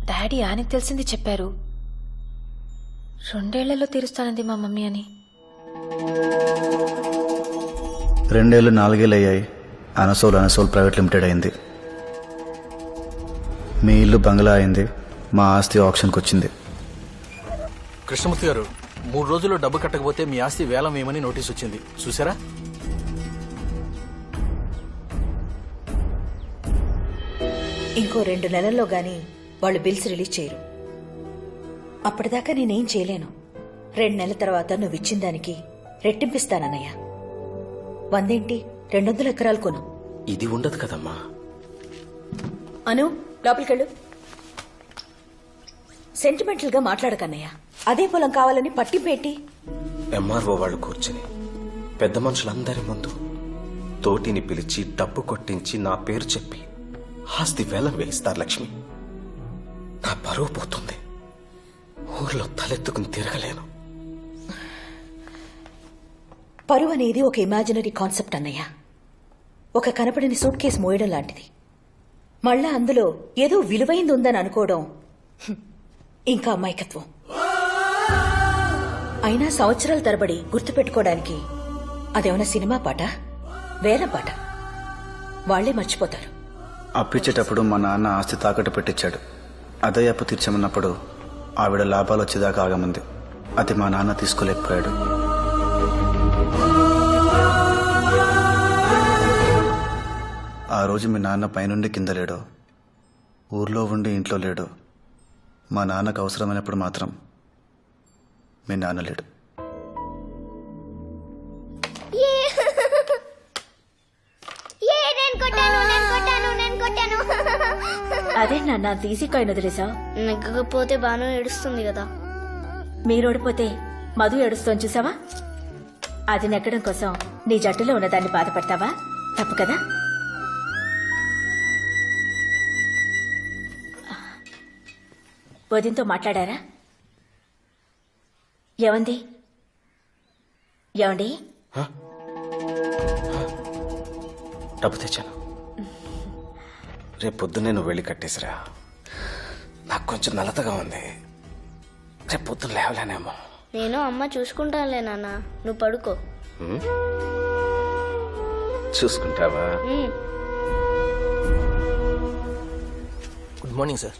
Daddy ఆయనకు తెలిసింది చెప్పారు. 2 ఏళ్లలో తీరుస్తానంది మా మమ్మీ అని. 2 ఏళ్ళు 4 ఏళ్ళు అయ్యాయి. అనసోల్ ప్రైవేట్ లిమిటెడ్ అయింది. మీ ఇల్లు బంగ్లా అయింది. మా ఆస్తి ఆప్షన్కి వచ్చింది. కృష్ణమూర్తి గారు, 3 రోజుల్లో డబ్బు కట్టకపోతే మీ ఆస్తి వేలం వేయమని నోటీస్ వచ్చింది, చూసారా? ఇంకో 2 నెలల్లో గాని వాళ్ళు బిల్స్ రిలీజ్ చేయరు. అప్పటిదాకా నేనేం చేయలేను. 2 నెలల తర్వాత నువ్వు ఇచ్చిన దానికి రెట్టింపిస్తానన్నయ్య. 100 ఏంటి, 200 ఎకరాలు కొను. ఇది ఉండదు కదమ్మా. అను, లోపలికెళ్ళు. సెంటిమెంటల్ గా మాట్లాడకన్నయ్య. అదే పొలం కావాలని పట్టింపేటి. ఎంఆర్ఓ వాళ్ళు కూర్చుని పెద్ద మనుషులందరి ముందు తోటిని పిలిచి డబ్బు కొట్టించి నా పేరు చెప్పి ఆస్తి వేలం వేయిస్తారు లక్ష్మి. నా పరువు పోతుంది. ఊర్లో తలెత్తుకుని తిరగలేను. పరువు అనేది ఒక ఇమాజినరీ కాన్సెప్ట్ అన్నయ్య. ఒక కనపడని సూట్ కేసు మోయడం లాంటిది. మళ్ళా అందులో ఏదో విలువైంది ఉందని అనుకోవడం ఇంకా అమాయకత్వం. అయినా సంవత్సరాల తరబడి గుర్తుపెట్టుకోవడానికి అదేమన్నా సినిమా పాట, వేల పాట? వాళ్లే మర్చిపోతారు. అప్పిచ్చేటప్పుడు మా నాన్న ఆస్తి తాకట్టు పెట్టించాడు. అదే అప్పు తీర్చమన్నప్పుడు ఆవిడ లాభాలు వచ్చేదాకా ఆగమంది. అది మా నాన్న తీసుకోలేకపోయాడు. ఆ రోజు మీ నాన్న పైనుండి కింద లేడు, ఊర్లో ఉండి ఇంట్లో లేడు. మా నాన్నకు అవసరమైనప్పుడు మాత్రం మీ నాన్న లేడు. అదే నాన్న తీసి కాయిన్ వదిలేసా. నెగ్గకపోతే బాను ఏడుస్తుంది కదా. మీరు ఓడిపోతే మధు ఏడుస్తోని చూసావా? అది నెగ్గడం కోసం నీ జట్టులో ఉన్నదాన్ని బాధపడతావా? తప్పు కదా. వదినతో మాట్లాడారా? ఏమండి? డబ్బు తెచ్చాను. రేపు పొద్దున్నే నువ్వు వెళ్ళి కట్టేసిరా. నాకు కొంచెం నలతగా ఉంది. రేపు పొద్దున్న లేవలేనేమో. నేను అమ్మ చూసుకుంటానులే నాన్న, నువ్వు పడుకో. చూసుకుంటావా? Good morning sir.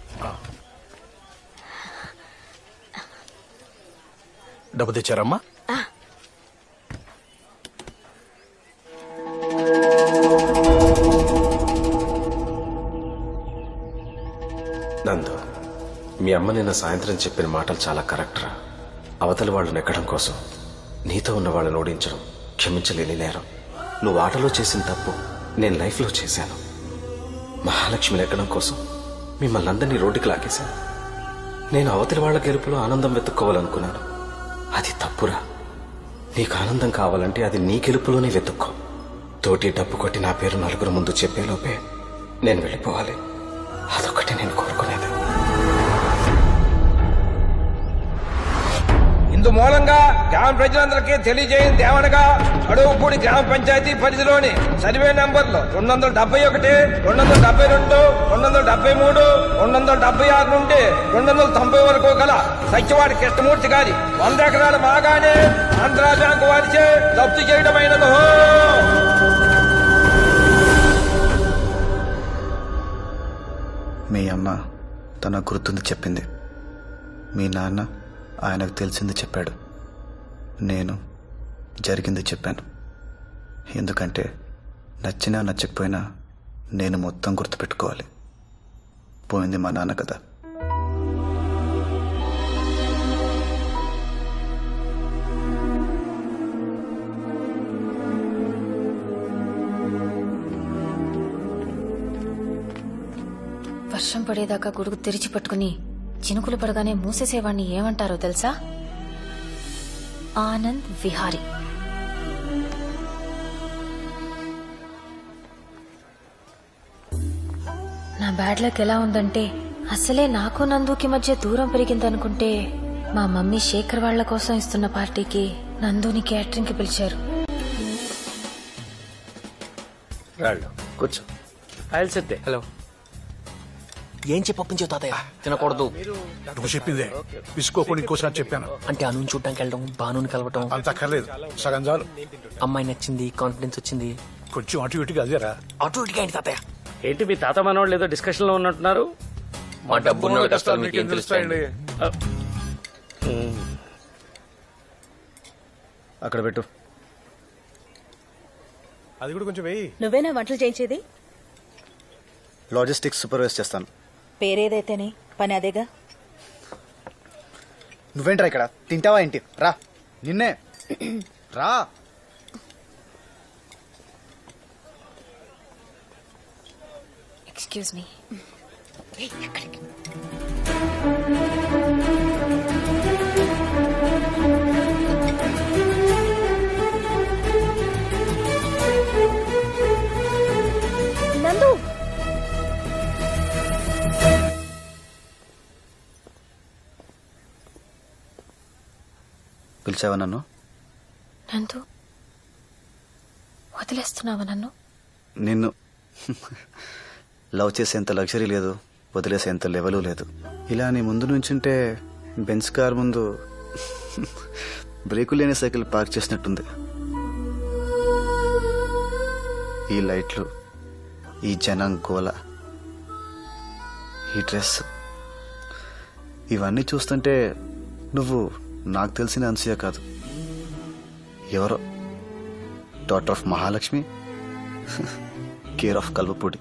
డబ్బు తెచ్చారమ్మా? నందు, మీ అమ్మ నిన్న సాయంత్రం చెప్పిన మాటలు చాలా కరెక్ట్ రా. అవతలి వాళ్ళు నెక్కడం కోసం నీతో ఉన్న వాళ్ళని ఓడించడం క్షమించలేని నేరం. నువ్వు ఆటలో చేసిన తప్పు నేను లైఫ్లో చేశాను. మహాలక్ష్మి నెక్కడం కోసం మిమ్మల్ని అందరినీ రోడ్డుకి లాగేశాను. నేను అవతలి వాళ్ళ గెలుపులో ఆనందం వెతుక్కోవాలనుకున్నాను. అది తప్పురా. నీకు ఆనందం కావాలంటే అది నీ గెలుపులోనే వెతుక్కో. తోటి డబ్బు కొట్టి నా పేరు నలుగురు ముందు చెప్పేలోపే నేను వెళ్ళిపోవాలి. అదొక్కటి నేను కోరుకునేది. ఇందు మూలంగా గ్రామ ప్రజలందరికీ తెలియజేయింది ఏమనగా, అడవుపూడి గ్రామ పంచాయతీ పరిధిలోని సర్వే నంబర్లు 271, 272, 273, 276 నుండి 290 వరకు గల సత్యవాడి కృష్ణమూర్తి గారి 100 ఎకరాల బాగానే ఆంధ్రా బ్యాంకు వారిచే జప్తు చేయడమైనదో. మీ అమ్మ తన గుర్తుంది చెప్పింది. మీ నాన్న ఆయనకు తెలిసింది చెప్పాడు. నేను జరిగింది చెప్పాను. ఎందుకంటే నచ్చినా నచ్చకపోయినా నేను మొత్తం గుర్తుపెట్టుకోవాలి. పోయింది మా నాన్న కదా. వర్షం పడేదాకా గొడుగు తెరిచి పట్టుకుని చినుకులు పడగానే మూసేసేవాణ్ణి ఏమంటారో తెలుసా? ఆనంద్ విహారీ. నా బ్యాడ్ లక్ ఎలా ఉందంటే, అసలే నాకు నందుకి మధ్య దూరం పెరిగిందనుకుంటే మా మమ్మీ శేఖర్ వాళ్ల కోసం ఇస్తున్న పార్టీకి నందుని క్యాటరింగ్ కి పిలిచారు. రాళ్ళు కూర్చో. హలో. ఏం చెప్పి ఒప్పించావు తాతయ్య? తినకూడదు. నువ్వు చెప్పిందే విసుకోకుండా ఇంకోసారి చెప్పాను. అంటే అను చూడడానికి వెళ్ళడం, బానుని కలవటం. అంత అక్కర్లేదు, సగం చాలు. అమ్మాయి నచ్చింది, కాన్ఫిడెన్స్ వచ్చింది. కొంచెం అటు ఇటుగా అదేరా. అటు ఇటుగా ఏంటి తాతయ్య? ఏంటి మీ తాత మనవాళ్ళు ఏదో డిస్కషన్ లో ఉన్నట్టున్నారు? మా డబ్బున్న కష్టాలు మీకు ఏం తెలుస్తాయండి? అక్కడ పెట్టు. అది కూడా కొంచెం వెయ్యి. నువ్వేనా వంటలు చేయించేది? లాజిస్టిక్స్ సూపర్వైజ్ చేస్తాను. పేరేదైతేనే పని అదేగా. నువ్వేంట్రా ఇక్కడ తింటావా ఏంటి? రా, నిన్నే రా. Excuse me. నందు, పిలిచావా నన్ను? నందు, వదిలేస్తున్నావా నన్ను? నిన్ను లవ్ చేసేంత లగ్జరీ లేదు, వదిలేసేంత లెవెలు లేదు. ఇలా నీ ముందు నుంచుంటే బెంచ్ కార్ ముందు బ్రేకు లేని సైకిల్ పార్క్ చేసినట్టుంది. ఈ లైట్లు, ఈ జనం గోల, ఈ డ్రెస్, ఇవన్నీ చూస్తుంటే నువ్వు నాకు తెలిసిన అన్సూయ కాదు, ఎవరో daughter of Mahalakshmi, care of Kalvapudi.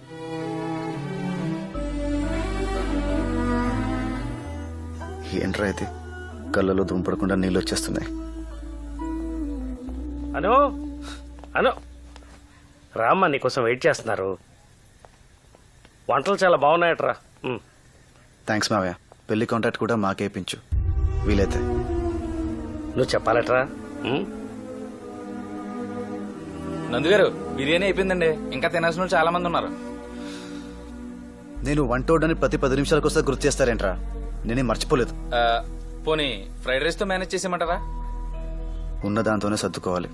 ఏంట్రా అయితే కళ్ళలో దుంపడకుండా నీళ్ళు వచ్చేస్తున్నాయి. అను అను రామ్మా, నీకోసం వెయిట్ చేస్తున్నారు. వంటలు చాలా బాగున్నాయట్రా. థ్యాంక్స్ మావయ్య. పెళ్లి కాంట్రాక్ట్ కూడా మాకే ఇప్పించు వీలైతే. నువ్వు చెప్పాలట్రా. నందుగారు బిర్యానీ అయిపోయిందండి, ఇంకా తినాల్సిన వాళ్ళు చాలా మంది ఉన్నారు. నేను వంటోడని ప్రతి 10 నిమిషాలకు వస్తే గుర్తు చేస్తారేంట్రా? నేనే మర్చిపోలేదు. పోనీ ఫ్రైడ్ రైస్ తో మేనేజ్ చేసేయమంటారా? ఉన్న దాంతోనే సర్దుకోవాలి.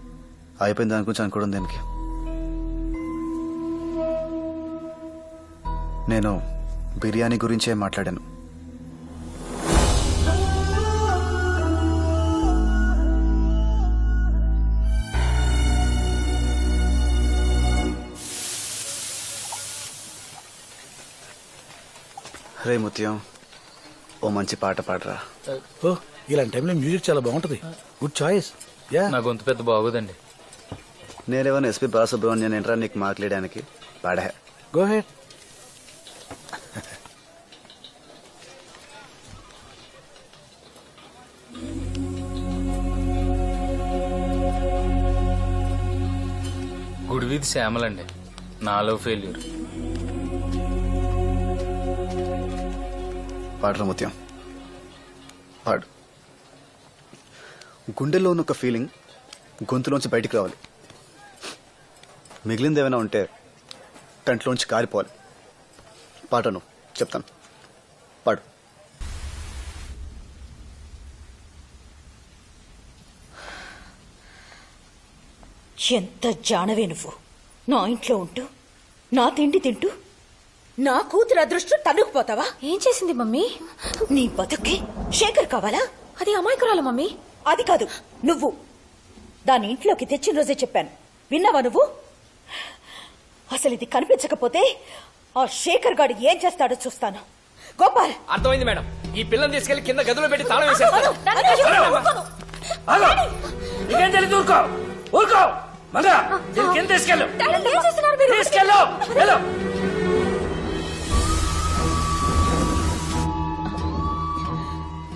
అయిపోయిన దాని గురించి అనుకోవడం దేనికి? నేను బిర్యానీ గురించే మాట్లాడాను. రే ముత్యం, ఓ మంచి పాట పాడరా. ఓ, ఇలాంటి టైంలో మ్యూజిక్ చాలా బాగుంటది. Good choice. యా, నా గొంతు పెద్ద బాగోదండి. నేనేమన్నా ఎస్పీ బాలసుబ్రహ్మణ్యం ఏంట్రా నీకు మాట్లాడడానికి? పాడా. Go ahead. గుడి వీధి శ్యామలండి, నాలో ఫెయిల్యూర్. పాడరా ముత్యం, పాడు. గుండెల్లో ఉన్న ఒక ఫీలింగ్ గొంతులోంచి బయటికి రావాలి. మిగిలింది ఏమైనా ఉంటే కంట్లోంచి కారిపోవాలి. పాటను చెప్తాను, పాడు. ఎంత జానవే నువ్వు! నా ఇంట్లో ఉంటూ, నా తిండి తింటూ, నా కూతురు అదృష్టం తన్నుకుపోతావా? ఏం చేసింది మమ్మీ? నీ బతుక్కి శేఖర్ కావాలా? అది అమాయకురాలు మమ్మీ. అది కాదు, నువ్వు దాని ఇంట్లోకి తెచ్చిన రోజే చెప్పాను. విన్నావా నువ్వు? అసలు ఇది కనిపించకపోతే ఆ శేఖర్ గాడు ఏం చేస్తాడో చూస్తాను. గోపాల్, అర్థమైంది మేడం. ఈ పిల్లని తీసుకెళ్లి కింద గదిలో పెట్టి తాళం వేసేస్తాను. నీకేం తెలియదు, ఊరుకో ఊరుకో. మగా కింద తీసుకెళ్ళు, తీసుకెళ్ళు.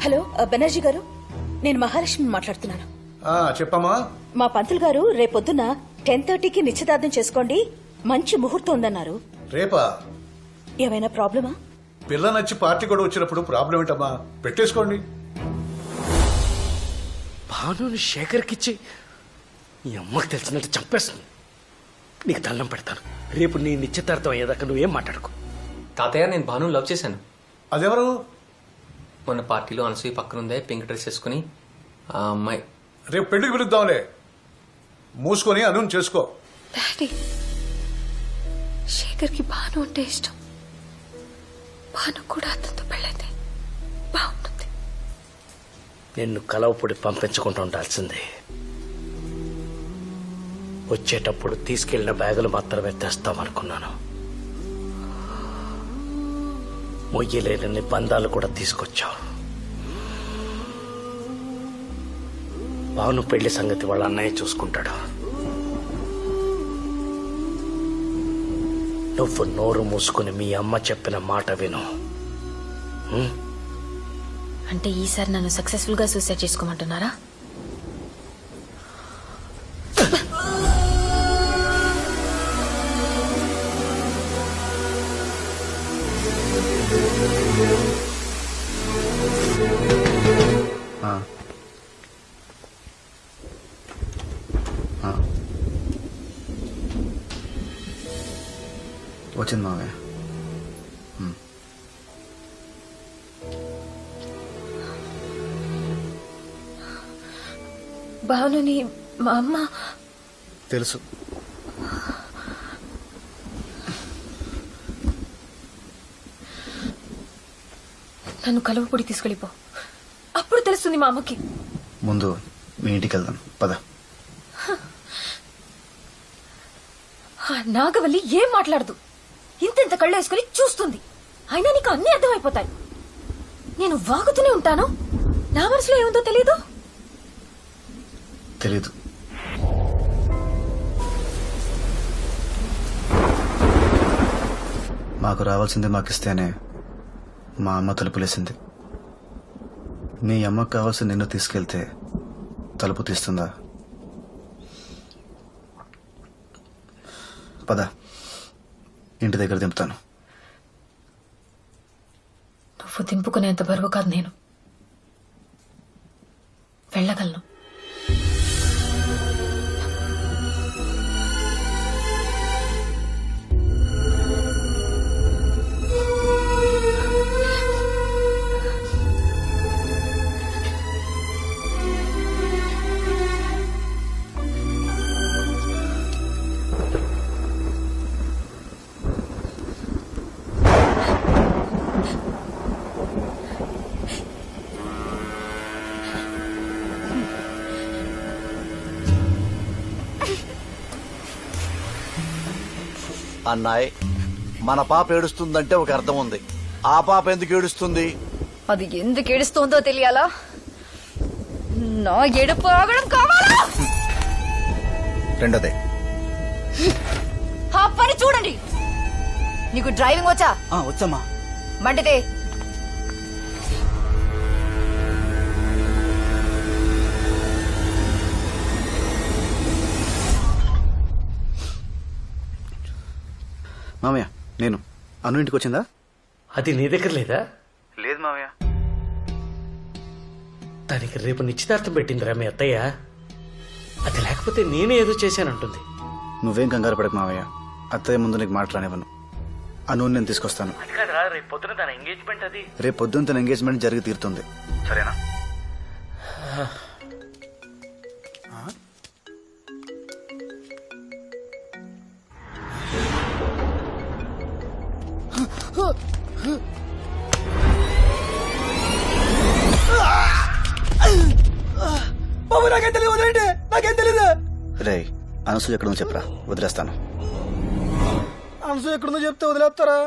హలో బెనర్జీ గారు, నేను మహాలక్ష్మి మాట్లాడుతున్నాను. చెప్పమ్మా. మా పంతులు గారు రేపొద్దున 10:30కి నిశ్చితార్థం చేసుకోండి, మంచి ముహూర్తం ఉందన్నారు. రేపా? ఏమైనా ప్రాబ్లమా? పిల్ల నచ్చి పార్టీ కూడా వచ్చినప్పుడు ప్రాబ్లం ఏంటమ్మా? పెట్టేసుకోండి. భానుని శేఖర్కిచ్చి నీ అమ్మకి తెలిసినట్టు చంపేస్తుంది. నీకు దండం పెడతాను. రేపు నీ నిశ్చితార్థం అయ్యేదాకా నువ్వేం మాట్లాడుకో. తాతయ్య, నేను భాను లవ్ చేశాను. అదెవరు? మొన్న పార్టీలో అనసూయ పక్కనుందే, పింక్ డ్రెస్ వేసుకుని ఆ అమ్మాయి. రేపు పెళ్లికి పిలుద్దాంలే. మూసుకొని అను చేసుకో. డాడీ, శేఖర్కి భాను అంటే ఇష్టం. భాను కూడా అతనితో పెళ్ళైతే బాగుంటుంది. నిన్ను కలవపొడి పంపించకుండా ఉండాల్సిందే. వచ్చేటప్పుడు తీసుకెళ్లిన బ్యాగులు మాత్రమే తెస్తామనుకున్నాను. మొయ్యలేని బంధాలు కూడా తీసుకొచ్చావు. భాను పెళ్లి సంగతి వాళ్ళ అన్నయ్య చూసుకుంటాడు. నువ్వు నోరు మూసుకుని మీ అమ్మ చెప్పిన మాట విను. అంటే ఈసారి నన్ను సక్సెస్ఫుల్ గా సూసైడ్ చేసుకోమంటున్నారా? వచ్చింది మావయ్య. భానుని మా అమ్మ తెలుసు. నన్ను కలువపొడి తీసుకెళ్ళిపో, అప్పుడు తెలుస్తుంది మా అమ్మకి. ముందు మీ ఇంటికి వెళ్దాం పద. ఆ నాగవల్లి ఏం మాట్లాడదు, ఇంతెంత కళ్ళు వేసుకుని చూస్తుంది. అయినా నీకు అన్నీ అర్థమైపోతాయి. నేను వాగుతూనే ఉంటాను, నా మనసులో ఏముందో తెలీదు. తెలీదు. మాకు రావాల్సింది మాకిస్తేనే మా అమ్మ తలుపులేసింది. మీ అమ్మకు కావాల్సి నిన్ను తీసుకెళ్తే తలుపు తీస్తుందా? పద, ఇంటి దగ్గర దింపుతాను. నువ్వు దింపుకునేంత బరువు కాదు నేను. వెళ్ళగలను. అన్నాయ్, మన పాప ఏడుస్తుందంటే ఒక అర్థం ఉంది. ఆ పాప ఎందుకు ఏడుస్తుంది? అది ఎందుకు ఏడుస్తోందో తెలియాలా? నా ఏడుపు ఆగడం కావాలా? రెండోదే. ఆ పని చూడండి. నీకు డ్రైవింగ్ వచ్చా? వచ్చమ్మా. బండితే మామయ్య, నేను అను ఇంటికి వచ్చిందా? అది నీ దగ్గర లేదా? లేదు మామయ్య. దానికి రేపు నిశ్చితార్థం పెట్టిందిరా మీ అత్తయ్య. అది లేకపోతే నేనే ఏదో చేశానంటుంది. నువ్వేం కంగారు పడకు మావయ్య, అత్తయ్య ముందు నీకు మాట్లాడనివ్వను. అను నేను తీసుకొస్తాను. అది కాదురా, రేపు పొద్దున తన ఎంగేజ్మెంట్. అది రేపు పొద్దున్న తన ఎంగేజ్మెంట్ జరిగి తీరుతుంది, సరేనా? బాబు నాకేం తెలియదు, వదిలేండి. నాకేం తెలీదు. రే, అనసూయ ఎక్కడుందో చెప్పరా, వదిలేస్తాను. అనసూయ ఎక్కడుందో చెప్తే వదిలేస్తారా?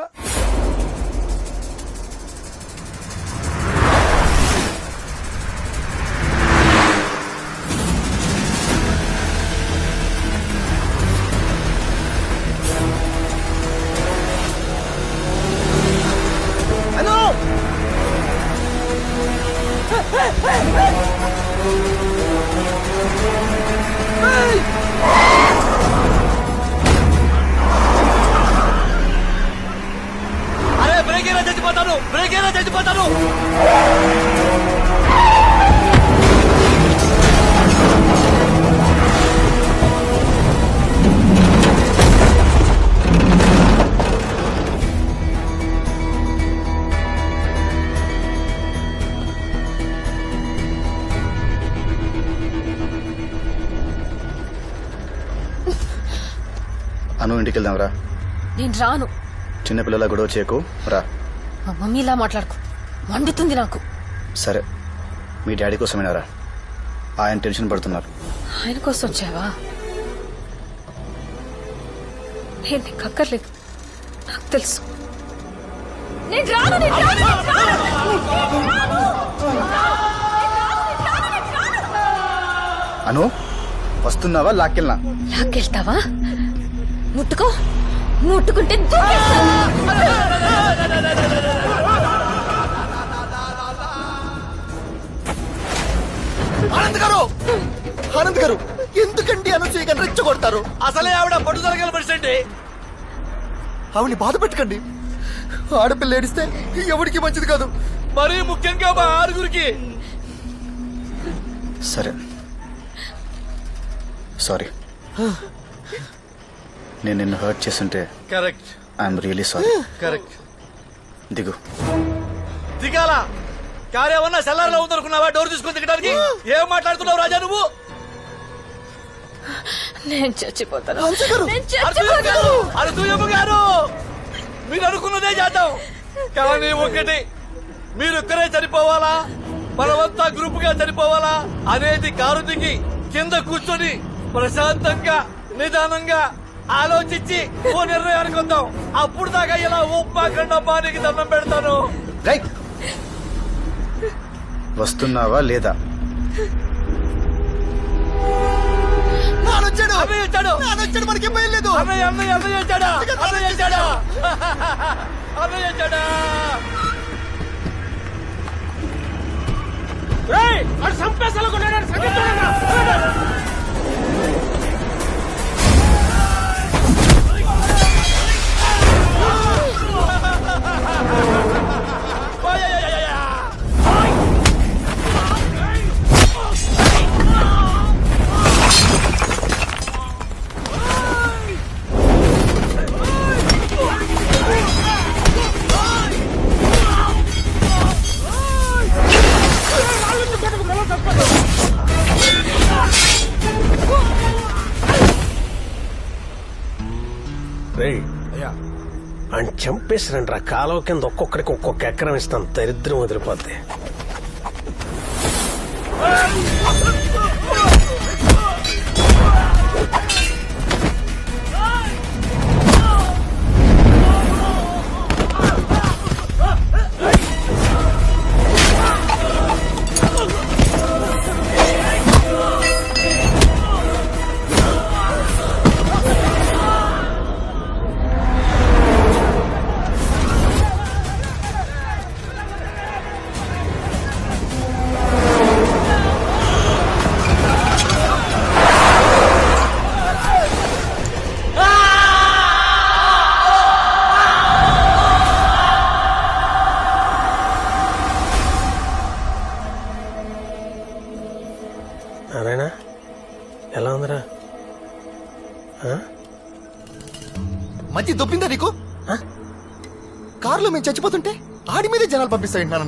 అరే బ్రేక్ అయినా చచ్చిపోతాను, బ్రేక్ అయినా చచ్చిపోతాను. అను ఇంటికి వెళ్దాం రా. నేను రాను. చిన్నపిల్లల గొడవ చేయకు, రా. మా మమ్మీ ఇలా మాట్లాడుకో, మండుతుంది నాకు. సరే, మీ డాడీ కోసమేనారా? ఆయన టెన్షన్ పడుతున్నారు. ఆయన కోసం వచ్చావా? నేను నీకు అక్కర్లేదు, నాకు తెలుసు. నేను రాను, నేను రాను, నేను రాను. అను, వస్తున్నావా? లాక్కెళ్ళనా? లాక్కెళ్తావా? ముట్టుకో, ముట్టుకుంటే దూకేస్తా. ఆనంద్ గారు ఎందుకండి అనసూయ గారిని రెచ్చగొడతారు? అసలే ఆవిడ పట్టుదల గల మనిషి అండి. ఆవిని బాధ పెట్టకండి. ఆడపిల్ల ఏడిస్తే ఎవరికి మంచిది కాదు. మరీ ముఖ్యంగా మా ఆరుగురికి. సరే, సారీ. నేను నిన్ను హర్ట్ చేస్తుంటే correct. I'm really sorry. Correct. దిగు. దిగాల కార్యమన్నా సెల్లార్లో ఉందనుకున్నావా? డోర్ తీసుకుని దిగడానికి ఏం మాట్లాడుతున్నావు రాజా నువ్వు? నేను చచ్చిపోతాను, అనసూయమ్మ గారు, మీరు అనుకున్నదే చేద్దాం. కానీ ఒకటి, మీరొక్కరే చనిపోవాలా, మనమంతా గ్రూప్ గా చనిపోవాలా అనేది కారు దిగి కింద కూర్చొని ప్రశాంతంగా నిదానంగా ఆలోచించి ఓ నిర్ణయానికి వద్దాం. అప్పుడు దాకా ఇలా ఉప్పాకండమ్మా నీకు దండం పెడతాను. రైట్. వస్తున్నావా లేదా? అన్నయ్య మనకి భయం లేదు. అన్నయ్య వచ్చాడా? అని చంపేసిరండి రా. కాలువ కింద ఒక్కొక్కడికి ఒక్కొక్క ఎకరం ఇస్తాను. దరిద్రం వదిలిపోద్ది. నారాయణ, ఎలా ఉందిరా? మంచి దొప్పిందా నీకు? కారులో మేము చచ్చిపోతుంటే ఆడి మీదే జనాలు పంపిస్తాయంటున్నాను.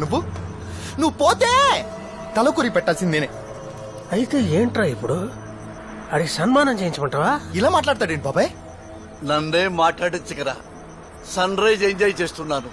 నువ్వు పోతే తలకొరి పెట్టాల్సింది నేనే. అయితే ఏంట్రా ఇప్పుడు? అడిగి సన్మానం చేయించమంటావా? ఇలా మాట్లాడతాడేంటి బాబాయ్? నన్నే మాట్లాడించగరా. సన్ రైజ్ ఎంజాయ్ చేస్తున్నాను.